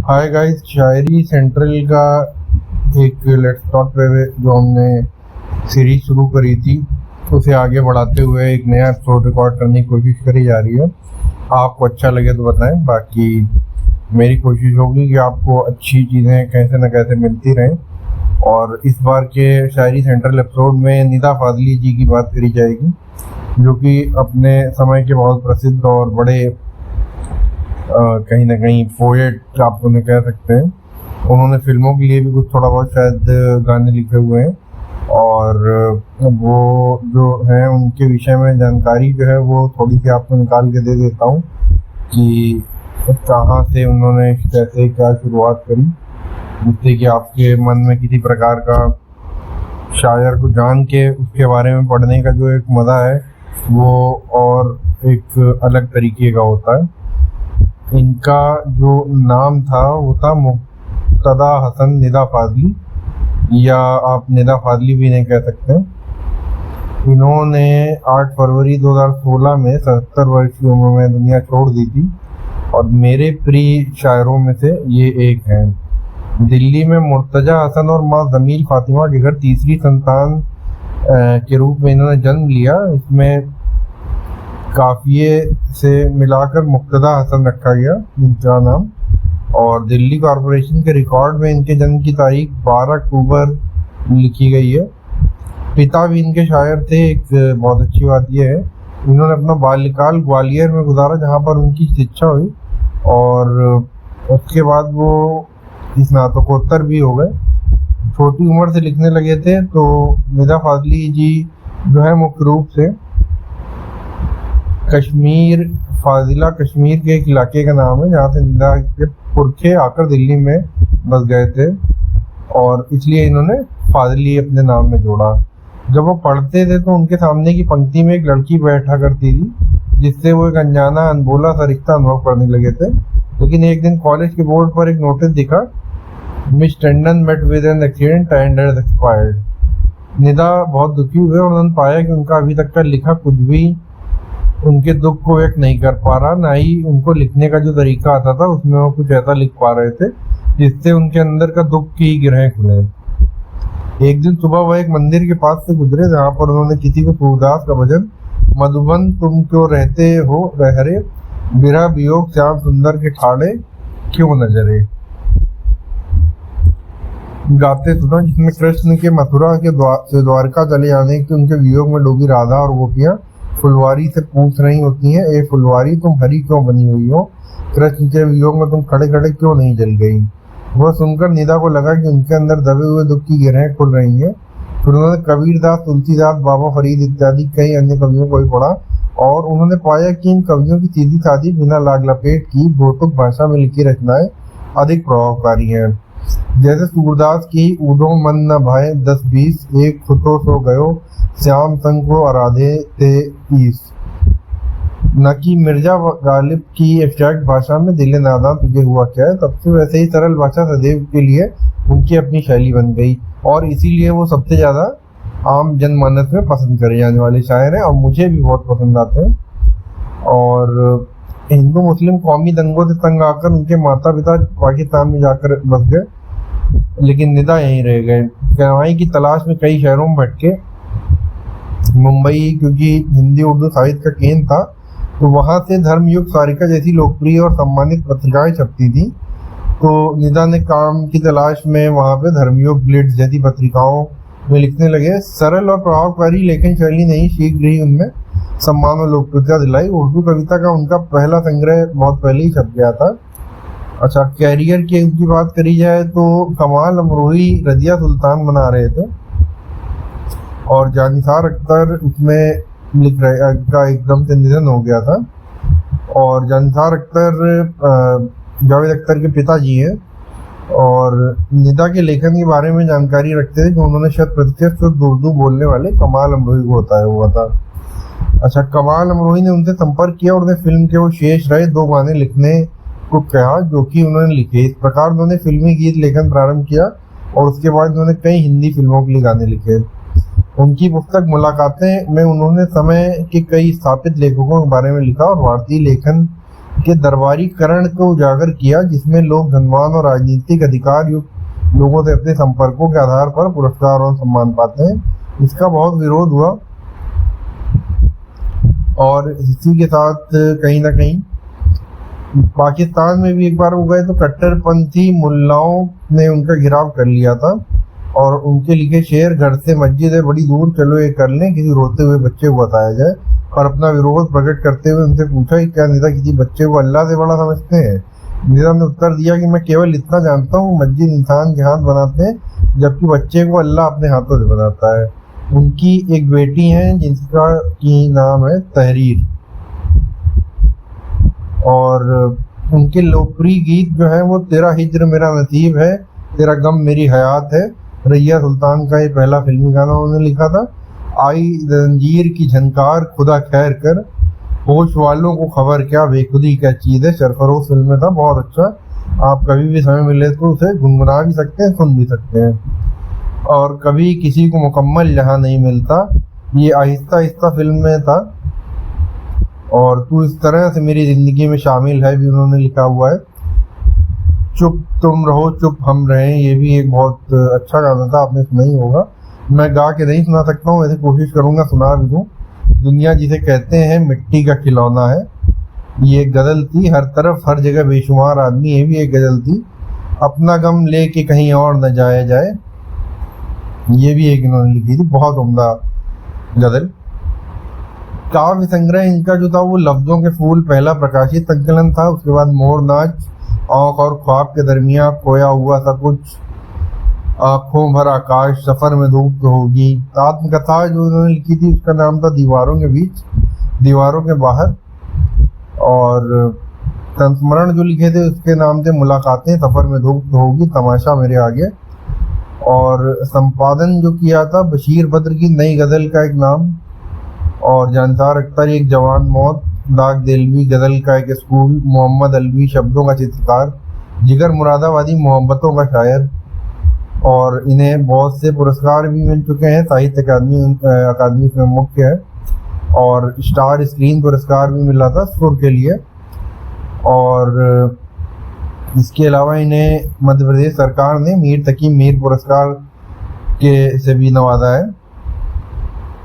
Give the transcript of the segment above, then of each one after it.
Hi guys, शायरी central का एक let's talk पे जो हमने सीरीज शुरू करी थी उसे आगे बढ़ाते हुए एक नया एपिसोड रिकॉर्ड करने की कोशिश करी जा रही है। आपको अच्छा लगे तो बताएं, बाकी मेरी कोशिश होगी कि आपको अच्छी चीज़ें कैसे न कैसे मिलती रहें। और इस बार के शायरी सेंट्रल एपिसोड में निदा फाजली जी की बात करी जाएगी, जो कि अपने समय के बहुत प्रसिद्ध और बड़े कहीं ना कहीं पोएट आप उन्हें कह सकते हैं। उन्होंने फिल्मों के लिए भी कुछ थोड़ा बहुत शायद गाने लिखे हुए हैं, और वो जो है उनके विषय में जानकारी जो है वो थोड़ी सी आपको निकाल के दे देता हूँ कि कहाँ से उन्होंने कैसे क्या शुरुआत करी, जिससे कि आपके मन में किसी प्रकार का शायर को जान के उसके बारे में पढ़ने का जो एक मज़ा है वो और एक अलग तरीके का होता है। इनका जो नाम था वो था मुक्तदा हसन निदा फाजली, या आप निदा फाजली भी नहीं कह सकते। इन्होंने 8 फरवरी 2016 में 77 वर्ष की उम्र में दुनिया छोड़ दी थी, और मेरे प्रिय शायरों में से ये एक हैं। दिल्ली में मुर्तजा हसन और माँ जमील फातिमा के घर तीसरी संतान के रूप में इन्होंने जन्म लिया। इसमें काफिए से मिलाकर मुक्तदा हसन रखा गया इनका नाम, और दिल्ली कॉरपोरेशन के रिकॉर्ड में इनके जन्म की तारीख 12 अक्टूबर लिखी गई है। पिता भी इनके शायर थे। एक बहुत अच्छी बात यह है, इन्होंने अपना बाल्यकाल ग्वालियर में गुजारा, जहाँ पर उनकी शिक्षा हुई, और उसके बाद वो स्नातकोत्तर भी हो गए। छोटी उम्र से लिखने लगे थे। तो निदा फाजली जी जो है मुख्य रूप से फाजिला कश्मीर के एक इलाके का नाम है, जहाँ से निदा के पुरखे आकर दिल्ली में बस गए थे, और इसलिए इन्होंने फाजली अपने नाम में जोड़ा। जब वो पढ़ते थे तो उनके सामने की पंक्ति में एक लड़की बैठा करती थी, जिससे वो एक अनजाना अनबोला सा रिश्ता अनुभव करने लगे थे। लेकिन एक दिन कॉलेज के बोर्ड पर एक नोटिस दिखा, miss Tandon met with an accident and has expired. Nida बहुत दुखी हुए और उन्होंने पाया कि उनका अभी तक का लिखा कुछ भी उनके दुख को व्यक्त नहीं कर पा रहा, ना ही उनको लिखने का जो तरीका आता था उसमें वो कुछ ऐसा लिख पा रहे थे जिससे उनके अंदर का दुख की गिरहें खुले। एक दिन सुबह वह एक मंदिर के पास से गुजरे, जहाँ पर उन्होंने किसी को सूरदास का भजन मधुबन तुम क्यों रहते हो रहरे, बिरह वियोग श्याम सुंदर के ठाड़े क्यों नजरे गाते सुना, जिसमें कृष्ण के मथुरा के से द्वारका चले जाने की उनके वियोग में डूबी राधा और गोपियां फुलवारी से पूछ रही होती हैं, ए फुलवारी तुम हरी क्यों बनी हुई हो, कृष्ण के वियोग में तुम खड़े खड़े क्यों नहीं जल गई। वह सुनकर निदा को लगा कि उनके अंदर दबे हुए दुख की गिरहें खुल रही हैं। फिर उन्होंने कबीरदास, तुलसीदास, बाबा फरीद इत्यादि कई अन्य कवियों को भी पढ़ा, और उन्होंने पाया कि इन कवियों की सीधी साधी बिना लाग लपेट की भौतिक भाषा में लिखी रचनाएं अधिक प्रभावकारी हैं। जैसे सूरदास की ऊधो मन न भाए 10-20, एक खुतो सो गयो श्याम संग को आराधे थे ईस, न कि मिर्जा गालिब की एब्स्ट्रैक्ट भाषा में दिल नादा तुझे हुआ क्या है। तब से वैसे ही सरल भाषा सदैव के लिए उनकी अपनी शैली बन गई, और इसीलिए वो सबसे ज़्यादा आम जनमानस में पसंद करे जाने वाले शायर हैं, और मुझे भी बहुत पसंद आते हैं। और हिंदू मुस्लिम कौमी दंगों से तंग आकर उनके माता पिता पाकिस्तान में जाकर बस गए, लेकिन निदा यहीं रह गए। कमाई की तलाश में कई शहरों में भटके। मुंबई क्योंकि हिंदी उर्दू साहित्य का केंद्र था, तो वहाँ से धर्मयुग, सारिका जैसी लोकप्रिय और सम्मानित पत्रिकाएं छपती थी। तो निदा ने काम की तलाश में वहाँ पे धर्मयुग, ब्लिट्स जैसी पत्रिकाओं में लिखने लगे। सरल और प्रभावकारी लेखन शैली नहीं, शीघ्र ही उनमें सम्मान और लोकप्रियता दिलाई। उर्दू कविता का उनका पहला संग्रह बहुत पहले ही छप गया था। अच्छा, कैरियर की उनकी बात करी जाए तो कमाल अमरोही रजिया सुल्तान बना रहे थे, और जानिसार अख्तर उसमें लिख रहे का एकदम से निधन हो गया था। और जानिसार अख्तर जावेद अख्तर के पिताजी हैं, और निदा के लेखन के बारे में जानकारी रखते थे कि उन्होंने 100% शुद्ध उर्दू बोलने वाले कमाल अमरोही को बताया हुआ था। अच्छा, कमाल अमरोही ने उनसे संपर्क किया और उन्हें फिल्म के वो शेष रहे 2 गाने लिखने को कहा, जो कि उन्होंने लिखे। इस प्रकार उन्होंने फिल्मी गीत लेखन प्रारंभ किया, और उसके बाद उन्होंने कई हिंदी फिल्मों के लिए गाने लिखे। उनकी पुस्तक मुलाकातें में उन्होंने समय के कई स्थापित लेखकों के बारे में लिखा, और भारतीय लेखन के दरबारीकरण को उजागर किया, जिसमें लोग धनवान और राजनीतिक अधिकार युक्त लोगों से अपने संपर्कों के आधार पर पुरस्कार और सम्मान पाते हैं। इसका बहुत विरोध हुआ और इसी के साथ कहीं ना कहीं पाकिस्तान में भी एक बार हो गए तो कट्टरपंथी मुल्लाओं ने उनका घिराव कर लिया था और उनके लिखे शेर घर से मस्जिद है बड़ी दूर, चलो ये कर लें, किसी रोते हुए बच्चे को बताया जाए। और अपना विरोध प्रकट करते हुए उनसे पूछा कि क्या निदा किसी बच्चे को अल्लाह से बड़ा समझते हैं? निदा ने उत्तर दिया कि मैं केवल इतना जानता हूँ, मस्जिद इंसान के हाथ बनाते हैं जबकि बच्चे को अल्लाह अपने हाथों से बनाता है। उनकी एक बेटी है जिसका की नाम है तहरीर, और उनके लोकप्रिय गीत जो है वो तेरा हिज्र मेरा नसीब है, तेरा गम मेरी हयात है, रैया सुल्तान का ये पहला फिल्मी गाना उन्होंने लिखा था। आई जंजीर की झनकार खुदा खैर कर, होश वालों को खबर क्या बेखुदी क्या चीज़ है, सरफरोश फिल्म में था, बहुत अच्छा। आप कभी भी समय मिले तो उसे गुनगुना भी सकते हैं, सुन भी सकते हैं। और कभी किसी को मुकम्मल जहाँ नहीं मिलता, ये आहिस्ता आहिस्ता फिल्म में था। और तू इस तरह से मेरी ज़िंदगी में शामिल है भी उन्होंने लिखा हुआ है। चुप तुम रहो चुप हम रहें, ये भी एक बहुत अच्छा गाना था, आपने सुना ही होगा। मैं गा के नहीं सुना सकता हूँ, वैसे कोशिश करूँगा सुना भी दूँ। दुनिया जिसे कहते हैं मिट्टी का खिलौना है, ये एक गज़ल थी। हर तरफ हर जगह बेशुमार आदमी, ये भी एक गज़ल थी। अपना गम ले के कहीं और न जाया जाए, ये भी एक इन्होंने लिखी थी, बहुत उम्दा गज़ल। काव्य संग्रह इनका जो था वो लफ्ज़ों के फूल पहला प्रकाशित संकलन था। उसके बाद मोर नाच, आँख और ख्वाब के दरमियाँ खोया हुआ था कुछ, आँखों भर आकाश, सफ़र में धूप तो होगी। आत्मकथा जो उन्होंने लिखी थी उसका नाम था दीवारों के बीच, दीवारों के बाहर। और संस्मरण जो लिखे थे उसके नाम थे मुलाकातें, सफ़र में धूप तो होगी, तमाशा मेरे आगे। और संपादन जो किया था बशीर बद्र की नई गज़ल का एक नाम, और जानसार अख्तर एक जवान मौत, दाग दिलवी गज़ल का एक स्कूल, मोहम्मद अलवी शब्दों का चित्रकार, जिगर मुरादाबादी मोहब्बतों का शायर। और इन्हें बहुत से पुरस्कार भी मिल चुके हैं, साहित्य अकादमी में मुख्य है, और स्टार स्क्रीन पुरस्कार भी मिला था सुर के लिए। और इसके अलावा इन्हें मध्य प्रदेश सरकार ने मीर तकी मीर पुरस्कार के से भी नवाजा है।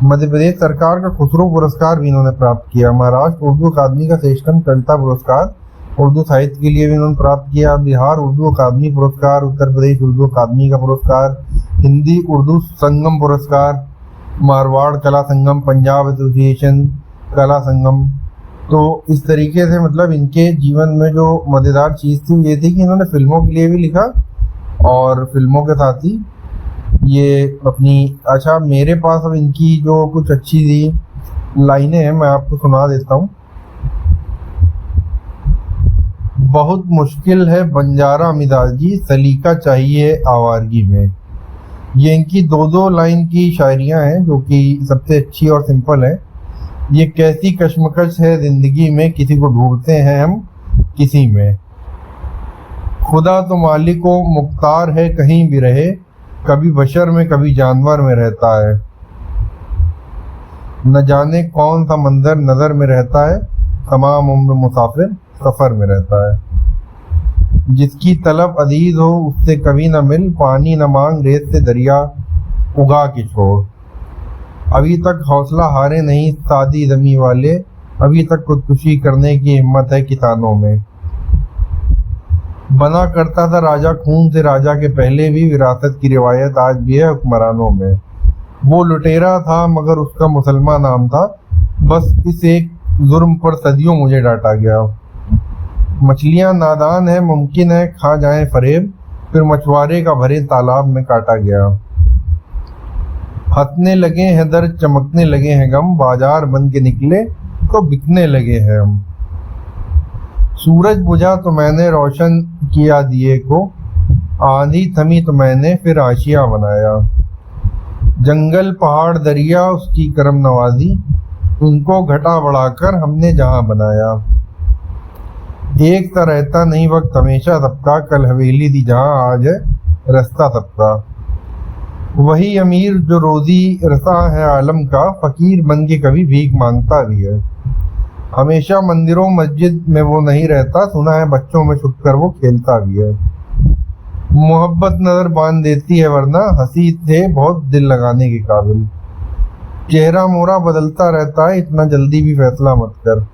मध्य प्रदेश सरकार का खुसरो पुरस्कार भी इन्होंने प्राप्त किया। महाराष्ट्र उर्दू अकादमी का श्रेष्ठतम कविता पुरस्कार उर्दू साहित्य के लिए भी इन्होंने प्राप्त किया। बिहार उर्दू अकादमी पुरस्कार, उत्तर प्रदेश उर्दू अकादमी का पुरस्कार, हिंदी उर्दू संगम पुरस्कार, मारवाड़ कला संगम, पंजाब एसोसिएशन कला संगम। तो इस तरीके से मतलब इनके जीवन में जो मज़ेदार चीज़ थी ये थी कि इन्होंने फिल्मों के लिए भी लिखा, और फिल्मों के साथ ही ये अपनी अच्छा मेरे पास अब इनकी जो कुछ अच्छी सी लाइनें हैं मैं आपको सुना देता हूँ। बहुत मुश्किल है बंजारा मिजाजी, सलीका चाहिए आवारगी में। ये इनकी दो लाइन की शायरियाँ हैं जो कि सबसे अच्छी और सिंपल है। ये कैसी कश्मकश है ज़िंदगी में, किसी को ढूंढते हैं हम किसी में। खुदा तो मालिको मुख्तार है कहीं भी रहे, कभी बशर में कभी जानवर में रहता है। न जाने कौन सा मंजर नज़र में रहता है, तमाम उम्र मुसाफिर सफ़र में रहता है। जिसकी तलब अजीज हो उससे कभी न मिल, पानी न मांग रेत से दरिया उगा के छोड़। अभी तक हौसला हारे नहीं सादी ज़मी वाले, अभी तक खुदकुशी करने की हिम्मत है किसानों में। बना करता था राजा खून से राजा के पहले भी, विरासत की रिवायत आज भी है हुक्मरानों में। वो लुटेरा था मगर उसका मुसलमान नाम था, बस इस एक जुर्म पर सदियों मुझे डांटा गया। मछलियां नादान है, मुमकिन है खा जाएं फरेब, फिर मछुआरे का भरे तालाब में काटा गया। हंसने लगे हैं दर्द, चमकने लगे हैं गम, बाजार बन के निकले तो बिकने लगे हैं हम। सूरज बुझा तो मैंने रोशन किया दिए को, आंधी थमी तो मैंने फिर आशिया बनाया। जंगल पहाड़ दरिया उसकी करम नवाजी, इनको घटा बढ़ाकर हमने जहां बनाया। एक सा रहता नहीं वक्त हमेशा सबका, कल हवेली थी जहां आज है रास्ता सबका। वही अमीर जो रोजी रसा है आलम का, फकीर बन के कभी भीख मांगता भी है। हमेशा मंदिरों मस्जिद में वो नहीं रहता, सुना है बच्चों में छुपकर वो खेलता भी है। मोहब्बत नजर बांध देती है वरना हंसी थे बहुत दिल लगाने के काबिल। चेहरा मोरा बदलता रहता है, इतना जल्दी भी फैसला मत कर।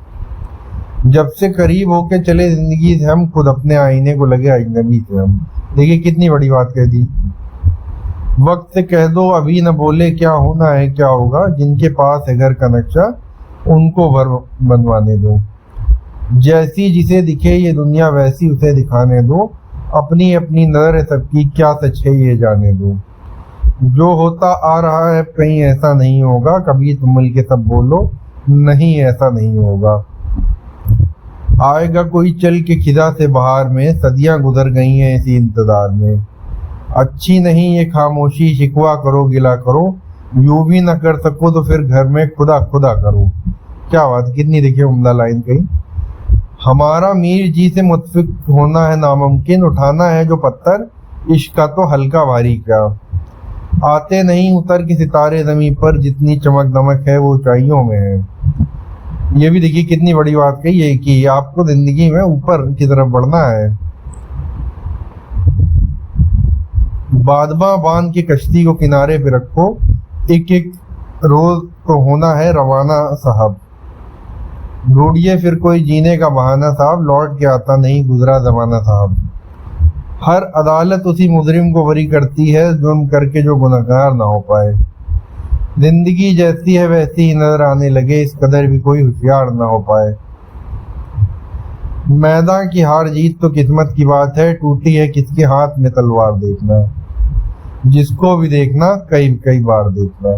जब से करीब होके चले जिंदगी से हम, खुद अपने आईने को लगे अजनबी थे हम। देखिए कितनी बड़ी बात कह दी। वक्त से कह दो अभी न बोले, क्या होना है क्या होगा, जिनके पास है घर का नक्शा उनको घर बनवाने दो। जैसी जिसे दिखे ये दुनिया वैसी उसे दिखाने दो, अपनी अपनी नजर है सबकी, क्या सच है ये जाने दो। जो होता आ रहा है कहीं ऐसा नहीं होगा, कभी तुम मिल के सब बोलो नहीं ऐसा नहीं होगा। आएगा कोई चल के खिदा से बहार में, सदियां गुजर गई हैं इसी इंतजार में। अच्छी नहीं ये खामोशी, शिकवा करो गिला करो, यूं भी न कर सको तो फिर घर में खुदा खुदा करो। क्या बात, कितनी देखिए उम्दा लाइन कही। हमारा मीर जी से मुतफिक होना है नामुमकिन, उठाना है जो पत्थर इश्क का तो हल्का भारी क्या। आते नहीं उतर के सितारे जमीन पर, जितनी चमक दमक है वो ऊंचाइयों में है। ये भी देखिए कितनी बड़ी बात कही है कि आपको जिंदगी में ऊपर की तरफ बढ़ना है। बादबा बांध के कश्ती को किनारे पे रखो, एक एक रोज तो होना है रवाना साहब। ढूंढिए फिर कोई जीने का बहाना साहब, लौट के आता नहीं गुजरा जमाना साहब। हर अदालत उसी मुजरिम को बरी करती है, जुर्म करके जो गुनहगार ना हो पाए। जिंदगी जैसी है वैसी ही नजर आने लगे, इस कदर भी कोई होशियार ना हो पाए। मैदान की हार जीत तो किस्मत की बात है, टूटी है किसके हाथ में तलवार देखना। जिसको भी देखना कई कई बार देखना।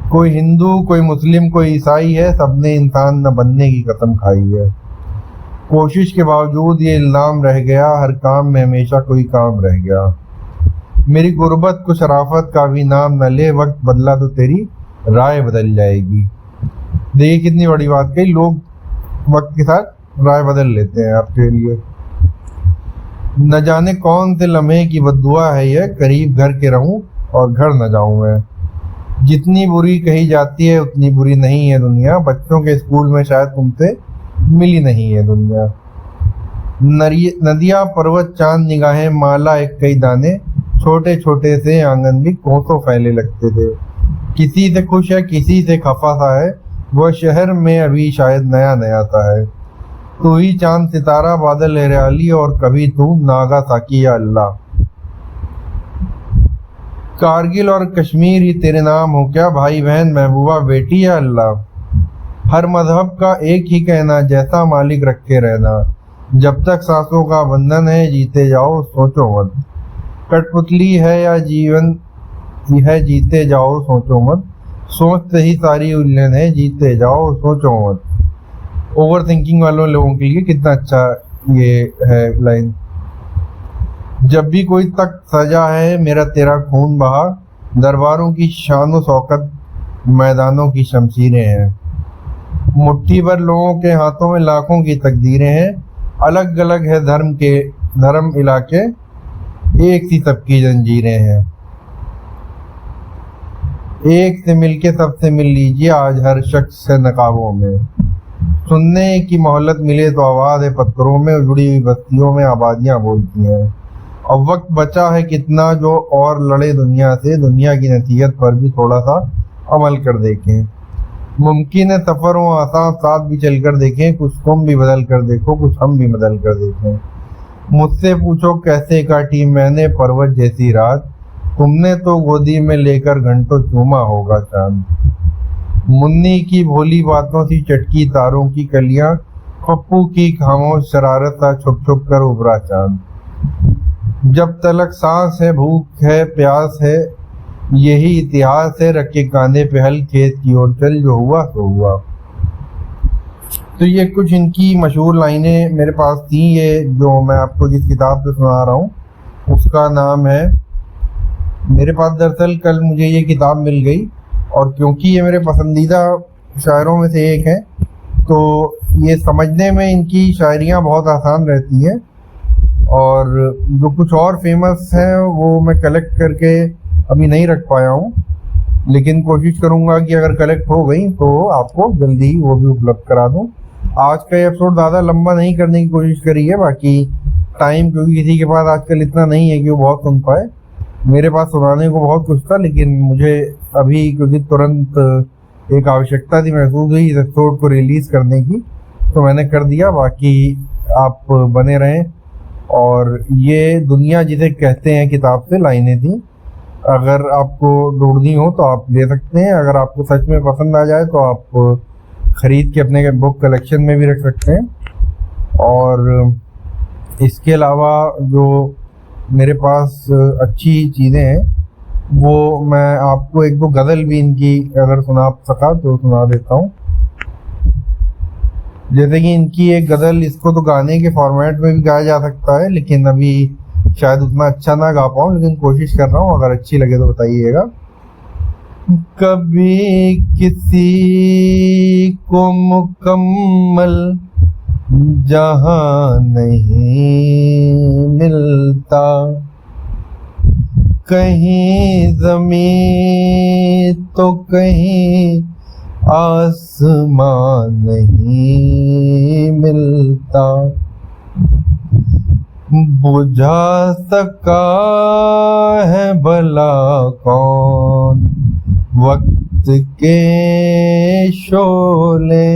कोई हिंदू कोई मुस्लिम कोई ईसाई है, सबने इंसान न बनने की कसम खाई है। कोशिश के बावजूद ये इल्जाम रह गया, हर काम में हमेशा कोई काम रह गया। मेरी गुर्बत को शराफत का भी नाम न ले, वक्त बदला तो तेरी राय बदल जाएगी। देखिए कितनी बड़ी बात कही, लोग वक्त के साथ राय बदल लेते हैं आपके लिए। न जाने कौन से लम्हे की बद्दुआ है ये, करीब घर के रहूं और घर न जाऊं मैं। जितनी बुरी कही जाती है उतनी बुरी नहीं है दुनिया, बच्चों के स्कूल में शायद तुमसे मिली नहीं है दुनिया। नदियां पर्वत चांद निगाहें माला एक कई दाने, छोटे छोटे से आंगन भी कोसों फैले लगते थे। किसी से खुश है किसी से खफा सा है, वह शहर में अभी शायद नया नया सा है। तू ही चांद सितारा बादल हरियाली, और कभी तू नागा साकी या अल्लाह। कारगिल और कश्मीर ही तेरे नाम हो क्या, भाई बहन महबूबा बेटी या अल्लाह। हर मजहब का एक ही कहना, जैसा मालिक रखे रहना। जब तक सांसों का बंधन है जीते जाओ सोचो मत। कठपुतली है या जीवन है जीते जाओ सोचो मत। सोचते ही सारी उलझन है जीते जाओ सोचो मत। ओवर थिंकिंग वालों लोगों के लिए कितना अच्छा ये है लाइन। जब भी कोई तख्त सजा है मेरा तेरा खून बहा, दरबारों की शान शौकत मैदानों की शमशीरें हैं। मुट्ठी भर लोगों के हाथों में लाखों की तकदीरें हैं। अलग अलग है धर्म इलाके, एक सी सबकी जंजीरें हैं। एक से मिलके सबसे मिल लीजिए आज हर शख्स से नकाबों में। सुनने की मोहलत मिले तो आवाज है पत्थरों में, जुड़ी हुई बस्तियों में आबादियां बोलती हैं। अब वक्त बचा है कितना जो और लड़े दुनिया से, दुनिया की नसीहत पर भी थोड़ा सा अमल कर देखें। मुमकिन है सफर हो आसान, साथ भी चल कर देखें। कुछ तुम भी बदल कर देखो, कुछ हम भी बदल कर देखें। मुझसे पूछो कैसे काटी मैंने परवत जैसी रात, तुमने तो गोदी में लेकर घंटों चूमा होगा चांद। मुन्नी की भोली बातों से चटकी तारों की कलियां, पप्पू की खामोश शरारत सा छुप छुप कर उभरा चांद। जब तलक सांस है भूख है प्यास है, यही इतिहास है, रख के कांधे पे हल खेत की ओर चल, जो हुआ सो हुआ। तो ये कुछ इनकी मशहूर लाइनें मेरे पास थी। ये जो मैं आपको जिस किताब से सुना रहा हूँ उसका नाम है, मेरे पास दरअसल कल मुझे ये किताब मिल गई, और क्योंकि ये मेरे पसंदीदा शायरों में से एक है तो ये समझने में इनकी शायरियाँ बहुत आसान रहती हैं। और जो कुछ और फेमस हैं वो मैं कलेक्ट करके अभी नहीं रख पाया हूँ, लेकिन कोशिश करूंगा कि अगर कलेक्ट हो गई तो आपको जल्दी ही वो भी उपलब्ध करा दूं। आज का एपिसोड ज़्यादा लंबा नहीं करने की कोशिश करी है, बाकी टाइम क्योंकि किसी के पास आजकल इतना नहीं है कि वो बहुत सुन पाए। मेरे पास सुनाने को बहुत कुछ था, लेकिन मुझे अभी क्योंकि तुरंत एक आवश्यकता थी महसूस हुई इस एपिसोड को रिलीज़ करने की, तो मैंने कर दिया। बाकी आप बने रहें। और ये दुनिया जिसे कहते हैं किताब से लाइनें थी, अगर आपको ढूंढनी हो तो आप ले सकते हैं। अगर आपको सच में पसंद आ जाए तो आप खरीद के अपने बुक कलेक्शन में भी रख सकते हैं। और इसके अलावा जो मेरे पास अच्छी चीज़ें हैं वो मैं आपको एक दो गज़ल भी इनकी अगर सुना सका तो सुना देता हूँ। जैसे कि इनकी एक गज़ल, इसको तो गाने के फॉर्मेट में भी गाया जा सकता है, लेकिन अभी शायद उतना अच्छा ना गा पाऊँ, लेकिन कोशिश कर रहा हूँ। अगर अच्छी लगे तो बताइएगा। कभी किसी को मुकम्मल जहां नहीं मिलता, कहीं ज़मीन तो कहीं आसमान नहीं मिलता, बुझा सका है भला कौन वक्त के शोले,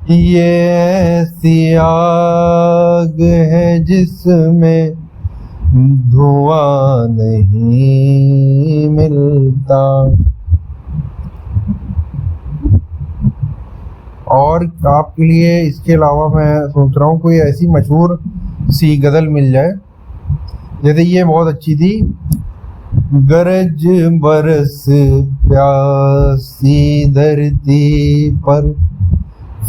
ये ऐसी आग है जिसमें धुआं नहीं मिलता। और आपके लिए इसके अलावा मैं सोच रहा हूँ कोई ऐसी मशहूर सी गज़ल मिल जाए। जैसे ये बहुत अच्छी थी, गरज बरस प्यासी धरती पर,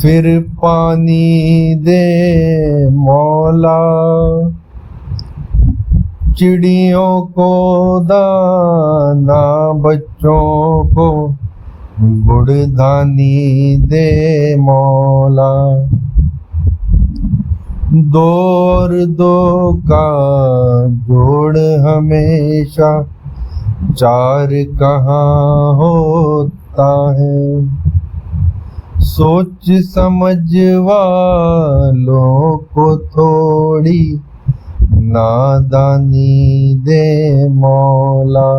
फिर पानी दे मौला, चिड़ियों को दाना बच्चों को गुड़धानी दे मौला, दो और दो का जोड़ हमेशा चार कहाँ होता है, सोच समझ वालों को थोड़ी नादानी दे मौला,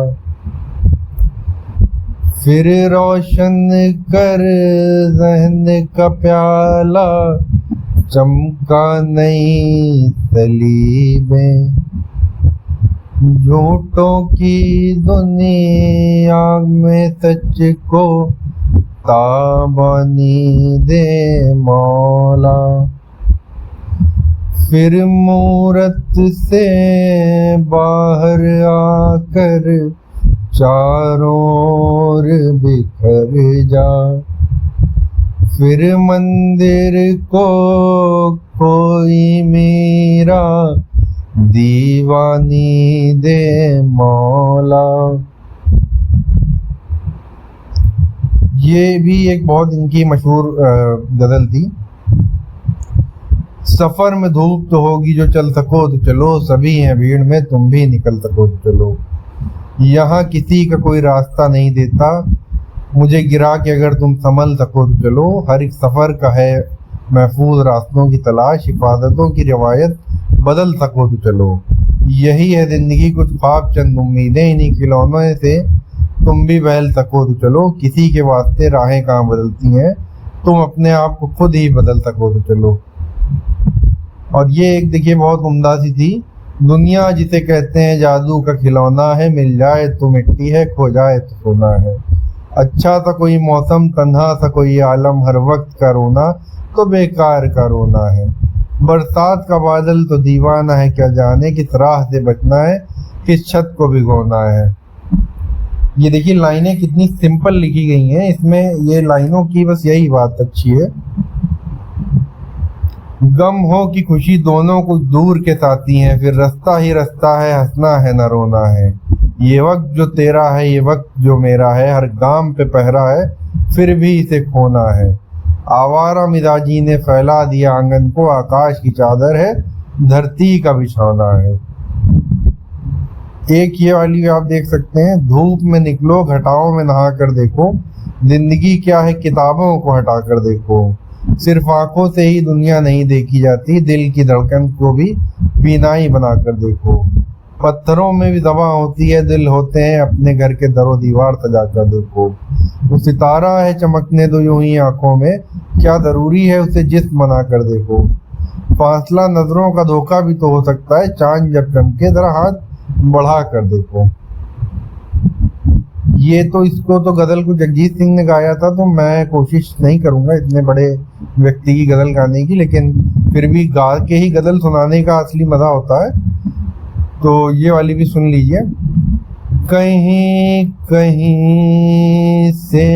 फिर रोशन कर ज़हन का प्याला, चमका नई सलीबें, झूठों की दुनिया में सच को ताबानी दे मौला, फिर मूरत से बाहर आकर चारों ओर बिखर जा, फिर मंदिर को कोई मेरा दीवानी दे मौला। ये भी एक बहुत इनकी मशहूर गज़ल थी। सफर में धूप तो होगी जो चल सको तो चलो, सभी हैं भीड़ में तुम भी निकल सको तो चलो, यहाँ किसी का कोई रास्ता नहीं देता, मुझे गिरा के अगर तुम संभल सको तो चलो, हर एक सफ़र का है महफूज रास्तों की तलाश, हिफाजतों की रिवायत बदल सको तो चलो, यही है ज़िंदगी कुछ ख्वाब चंद उम्मीदें, इन्हीं खिलौनों से तुम भी बहल सको तो चलो, किसी के वास्ते राहें कहाँ बदलती हैं, तुम अपने आप को खुद ही बदल सको तो चलो। और ये एक देखिए बहुत उम्दा सी थी, दुनिया जिसे कहते हैं जादू का खिलौना है, मिल जाए तो मिट्टी है, खो जाए तो सोना है, अच्छा सा कोई मौसम तन्हा सा कोई आलम, हर वक्त का रोना तो बेकार का रोना है, बरसात का बादल तो दीवाना है, क्या जाने किस राह से बचना है, किस छत को भिगोना है। ये देखिए लाइनें कितनी सिंपल लिखी गई हैं, इसमें ये लाइनों की बस यही बात अच्छी है, गम हो कि खुशी दोनों कुछ दूर के साथी हैं, फिर रास्ता ही रास्ता है, हंसना है न रोना है, ये वक्त जो तेरा है ये वक्त जो मेरा है, हर गाम पे पहरा है फिर भी इसे खोना है, आवारा मिजाजी ने फैला दिया आंगन को, आकाश की चादर है धरती का बिछौना है। एक ये वाली आप देख सकते हैं, धूप में निकलो घटाओं में नहा कर देखो, जिंदगी क्या है किताबों को हटा कर देखो, सिर्फ आंखों से ही दुनिया नहीं देखी जाती, दिल की धड़कन को भी बीनाई बना कर देखो, पत्थरों में भी दवा होती है, दिल होते हैं अपने घर के दरो दीवार सजा कर देखो, वो सितारा है चमकने दो यूं ही आंखों में, क्या जरूरी है उसे जिस्म बना कर देखो, फासला नजरों का धोखा भी तो हो सकता है, चांद जब चमके जरा हाथ बढ़ा कर देखो। ये तो इसको तो गजल को जगजीत सिंह ने गाया था, तो मैं कोशिश नहीं करूंगा इतने बड़े व्यक्ति की गजल गाने की, लेकिन फिर भी गा के ही गजल सुनाने का असली मजा होता है। तो ये वाली भी सुन लीजिए। कहीं कहीं से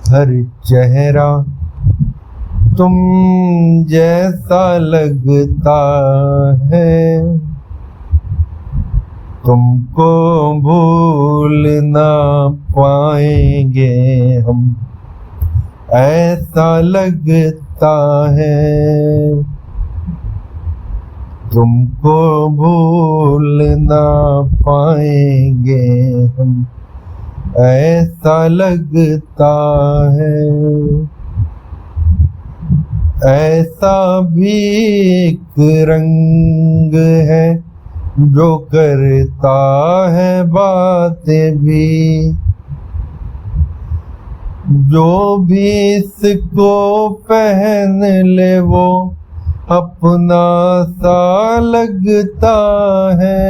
हर चेहरा तुम जैसा लगता है, तुमको भूल ना पाएंगे हम, ऐसा लगता है, तुमको भूल ना पाएंगे हम, ऐसा लगता है, ऐसा भी एक रंग है जो करता है बातें भी, जो भी इसको पहन ले वो अपना सा लगता है,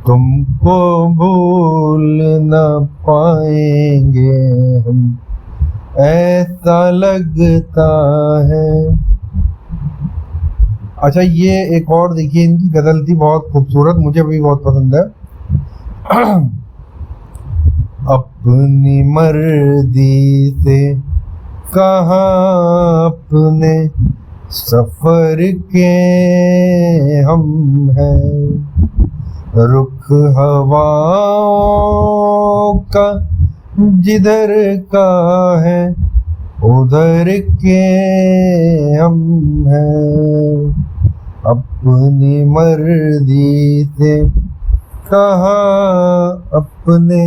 तुमको भूल न पाएंगे हम, ऐसा लगता है। अच्छा, ये एक और देखिए, इनकी गजल थी बहुत खूबसूरत, मुझे भी बहुत पसंद है। अपनी मर्जी से कहाँ अपने सफर के हम हैं, रुख हवाओं का जिधर का है उधर के हम हैं, अपनी मर्जी से कहाँ अपने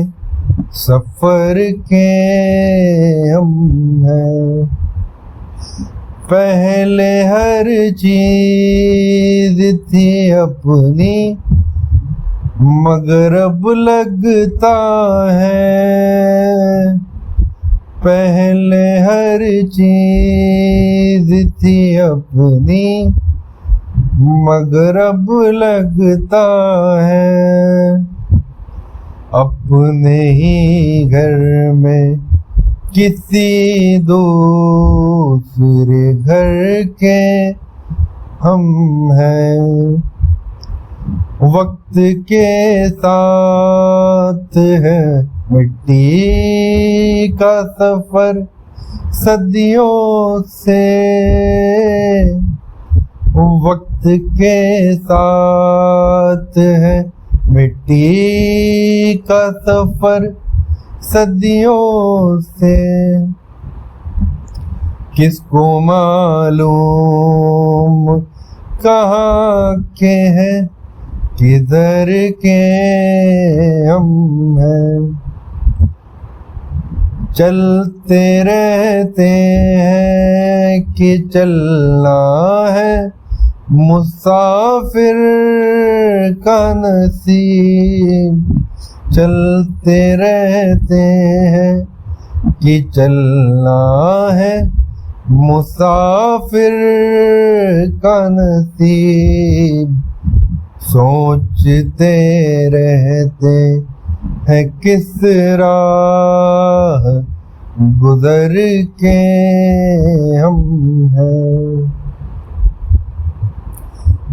सफर के हम हैं, पहले हर चीज थी अपनी मगर अब लगता है, पहले हर चीज थी अपनी मगर अब लगता है, अपने ही घर में किसी दूसरे घर के हम हैं, वक्त के साथ है मिट्टी का सफर सदियों से, वक्त के साथ है मिट्टी का सफर सदियों से, किसको मालूम कहाँ के हैं किधर के हम हैं, चलते रहते हैं कि चलना है मुसाफिर का नसीब, चलते रहते हैं कि चलना है मुसाफिर का नसीब, सोचते रहते हैं किस राह गुजर के हम हैं।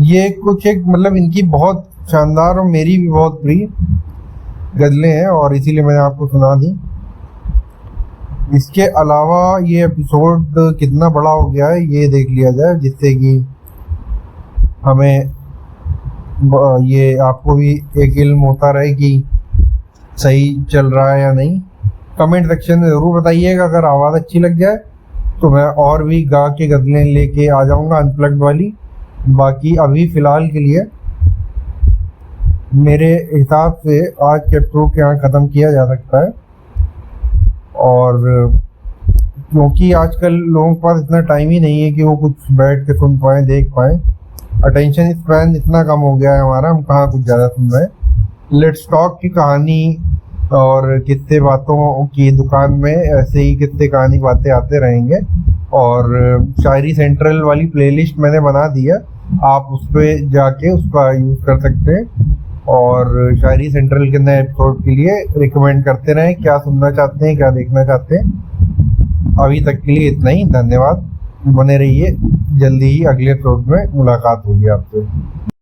ये कुछ एक मतलब इनकी बहुत शानदार और मेरी भी बहुत प्रिय गजलें हैं और इसीलिए मैंने आपको सुना दी। इसके अलावा ये एपिसोड कितना बड़ा हो गया है ये देख लिया जाए, जिससे कि हमें ये आपको भी एक इल्म होता रहे कि सही चल रहा है या नहीं। कमेंट सेक्शन में ज़रूर बताइएगा, अगर आवाज़ अच्छी लग जाए तो मैं और भी गा के गज़लें लेके आ जाऊंगा अनप्लग्ड वाली। बाकी अभी फ़िलहाल के लिए मेरे हिसाब से आज के एपिसोड यहाँ ख़त्म किया जा सकता है। और क्योंकि आजकल लोगों के पास इतना टाइम ही नहीं है कि वो कुछ बैठ के सुन पाए, देख पाए। अटेंशन स्पैन इतना कम हो गया है हमारा, हम कहाँ कुछ ज़्यादा सुन रहे हैं। लेट्स टॉक की कहानी और किस्से बातों की दुकान में ऐसे ही किस्से कहानी बातें आते रहेंगे। और शायरी सेंट्रल वाली प्लेलिस्ट मैंने बना दी है, आप उस पर जाके उसका यूज़ कर सकते हैं। और शायरी सेंट्रल के नए एपिसोड के लिए रिकमेंड करते रहें, क्या सुनना चाहते हैं, क्या देखना चाहते हैं। अभी तक के लिए इतना ही, धन्यवाद। बने रहिए, जल्दी ही अगले एपिसोड में मुलाकात होगी आपसे।